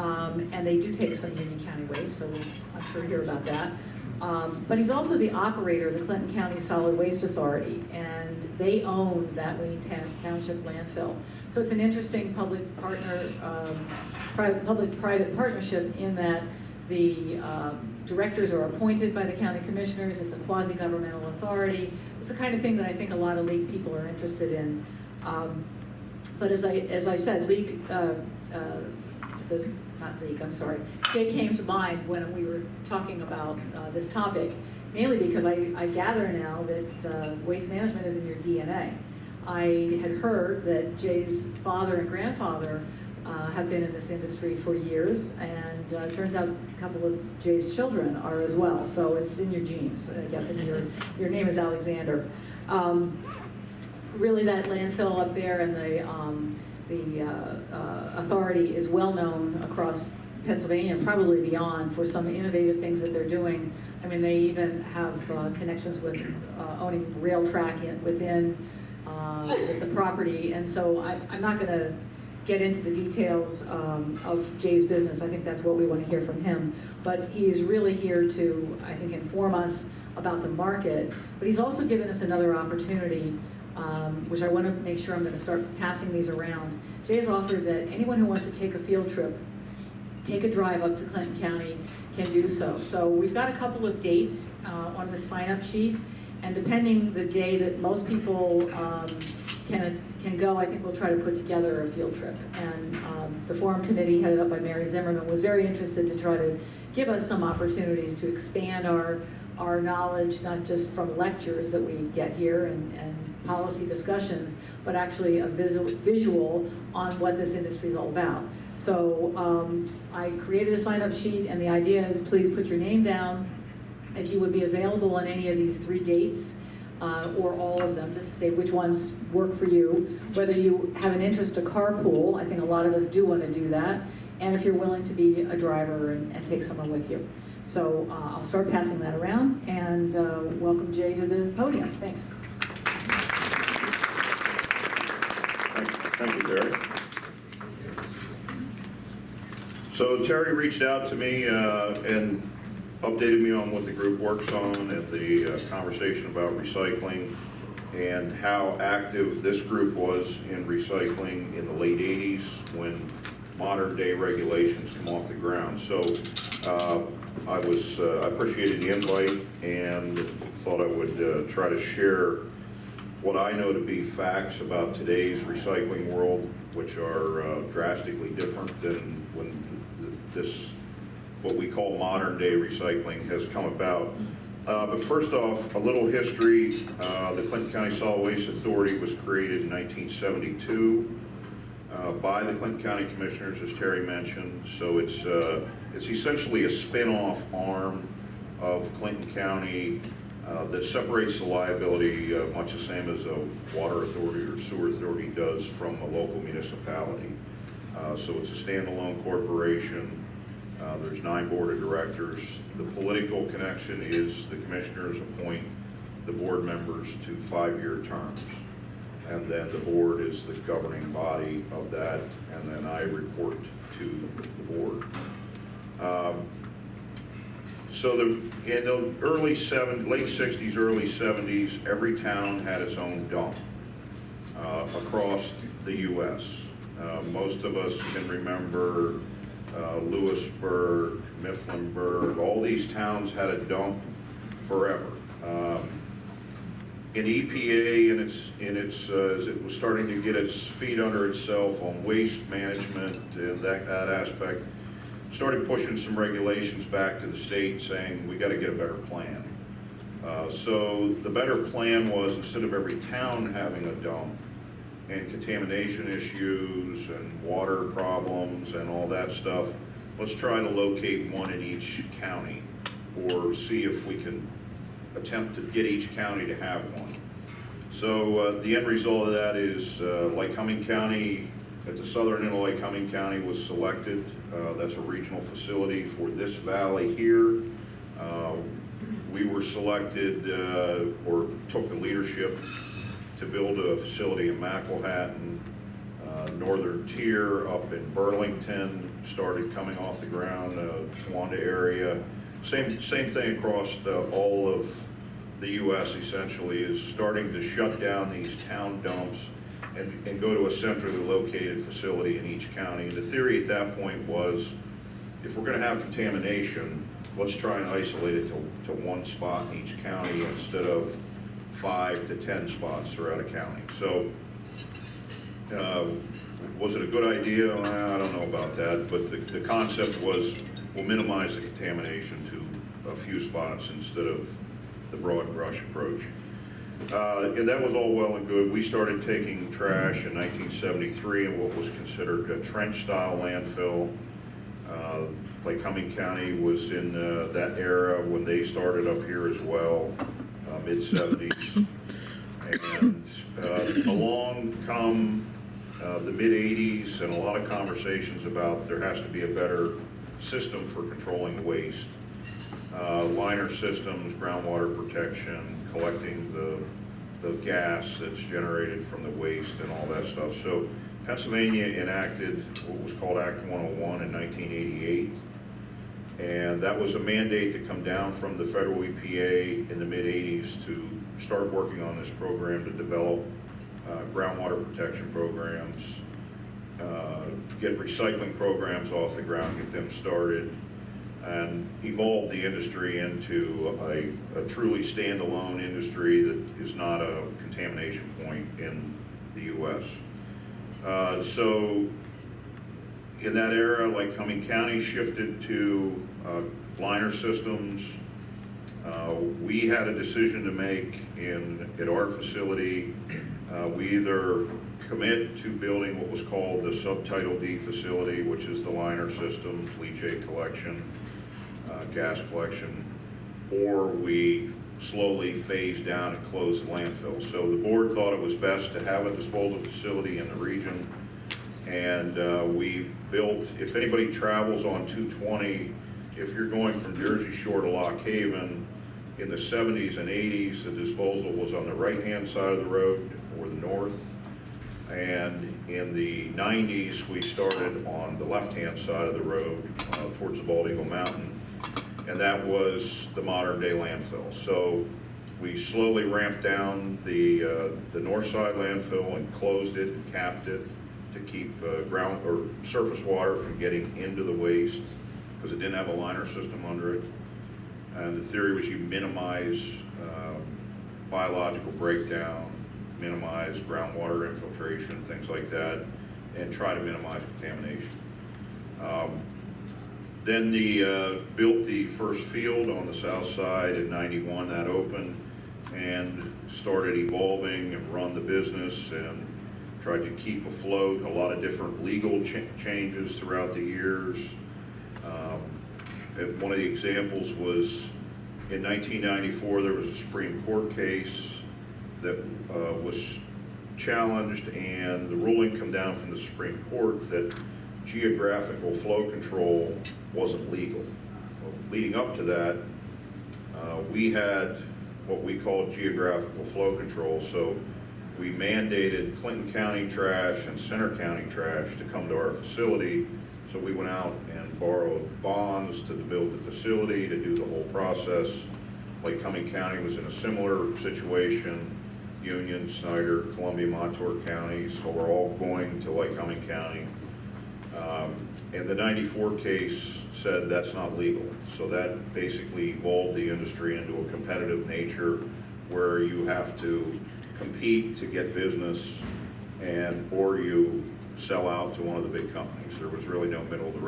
and they do take some Union County waste, so I'm sure you hear about that. But he's also the operator of the Clinton County Solid Waste Authority, and they own that Wayne Township Landfill. So it's an interesting public-private partnership in that the directors are appointed by the county commissioners. It's a quasi-governmental authority. It's the kind of thing that I think a lot of league people are interested in. But as I said, Jay came to mind when we were talking about this topic, mainly because I gather now that waste management is in your DNA. I had heard that Jay's father and grandfather have been in this industry for years, and it turns out a couple of Jay's children are as well, so it's in your genes, I guess, and your name is Alexander. Really, that landfill up there and the authority is well known across Pennsylvania and probably beyond for some innovative things that they're doing. I mean, they even have connections with owning rail track within the property, and so I'm not going to get into the details of Jay's business. I think that's what we want to hear from him. But he's really here to, I think, inform us about the market. But he's also given us another opportunity, which I want to make sure I'm going to start passing these around. Jay has offered that anyone who wants to take a field trip, take a drive up to Clinton County, can do so. So we've got a couple of dates on the sign-up sheet, and depending the day that most people can go, I think we'll try to put together a field trip. And the forum committee, headed up by Mary Zimmerman, was very interested to try to give us some opportunities to expand our knowledge, not just from lectures that we get here and policy discussions, but actually a visual on what this industry is all about. So I created a sign-up sheet, and the idea is please put your name down if you would be available on any of these 3 dates, or all of them, just say which ones work for you. Whether you have an interest to carpool, I think a lot of us do want to do that, and if you're willing to be a driver and take someone with you. So I'll start passing that around, and welcome Jay to the podium. Thanks. Thank you, Terry. So Terry reached out to me and updated me on what the group works on and the conversation about recycling and how active this group was in recycling in the late 80s when modern day regulations come off the ground. So I appreciated the invite and thought I would try to share what I know to be facts about today's recycling world, which are drastically different than when this, what we call modern day recycling, has come about. But first off, a little history. The Clinton County Solid Waste Authority was created in 1972 by the Clinton County Commissioners, as Terry mentioned. So it's essentially a spin-off arm of Clinton County that separates the liability much the same as a water authority or sewer authority does from a local municipality. So it's a standalone corporation. There's 9 board of directors. The political connection is the commissioners appoint the board members to 5-year terms. And then the board is the governing body of that, and then I report to the board. So in the late 60s, early 70s, every town had its own dump across the U.S. Most of us can remember Lewisburg, Mifflinburg, all these towns had a dump forever. In EPA, as it was starting to get its feet under itself on waste management and that aspect, started pushing some regulations back to the state saying we got to get a better plan. So the better plan was, instead of every town having a dump and contamination issues and water problems and all that stuff, let's try to locate one in each county or see if we can attempt to get each county to have one. So the end result of that is Lycoming County, at the southern end of Lycoming County, was selected. That's a regional facility for this valley here. We were selected or took the leadership to build a facility in McElhattan. Northern Tier up in Burlington started coming off the ground, Towanda area. Same thing across all of the U.S. essentially, is starting to shut down these town dumps and go to a centrally located facility in each county. The theory at that point was, if we're going to have contamination, let's try and isolate it to one spot in each county instead of 5 to 10 spots throughout a county. So was it a good idea? I don't know about that, but the concept was we'll minimize the contamination to a few spots instead of the broad brush approach. And that was all well and good. We started taking trash in 1973 in what was considered a trench-style landfill. Lake Cumming County was in that era when they started up here as well, mid-70s. And along come the mid-80s and a lot of conversations about there has to be a better system for controlling waste. Liner systems, groundwater protection, collecting the gas that's generated from the waste and all that stuff. So Pennsylvania enacted what was called Act 101 in 1988. And that was a mandate to come down from the federal EPA in the mid-80s to start working on this program to develop groundwater protection programs, get recycling programs off the ground, get them started, and evolve the industry into a truly standalone industry that is not a contamination point in the U.S. So in that era, like Cumming County shifted to liner systems. We had a decision to make at our facility. We either commit to building what was called the Subtitle D facility, which is the liner systems, leachate collection, gas collection, or we slowly phase down and close the landfill. So the board thought it was best to have a disposal facility in the region, and we built, if anybody travels on 220, if you're going from Jersey Shore to Lock Haven, in the 70s and 80s, the disposal was on the right-hand side of the road or the north, and in the 90s, we started on the left-hand side of the road towards the Bald Eagle Mountain, and that was the modern-day landfill. So we slowly ramped down the north side landfill and closed it and capped it to keep ground or surface water from getting into the waste because it didn't have a liner system under it. And the theory was you minimize biological breakdown, minimize groundwater infiltration, things like that, and try to minimize contamination. Then built the first field on the south side in '91. That opened and started evolving and run the business and tried to keep afloat a lot of different legal changes throughout the years. One of the examples was in 1994, there was a Supreme Court case that was challenged, and the ruling come down from the Supreme Court that geographical flow control wasn't legal. Well, leading up to that, we had what we called geographical flow control. So we mandated Clinton County trash and Center County trash to come to our facility. So we went out and borrowed bonds to build the facility, to do the whole process. Lake Cumming County was in a similar situation. Union, Snyder, Columbia, Montour counties, so we're all going to Lake Cumming County. And the '94 case said that's not legal. So that basically evolved the industry into a competitive nature where you have to compete to get business or you sell out to one of the big companies. There was really no middle of the road.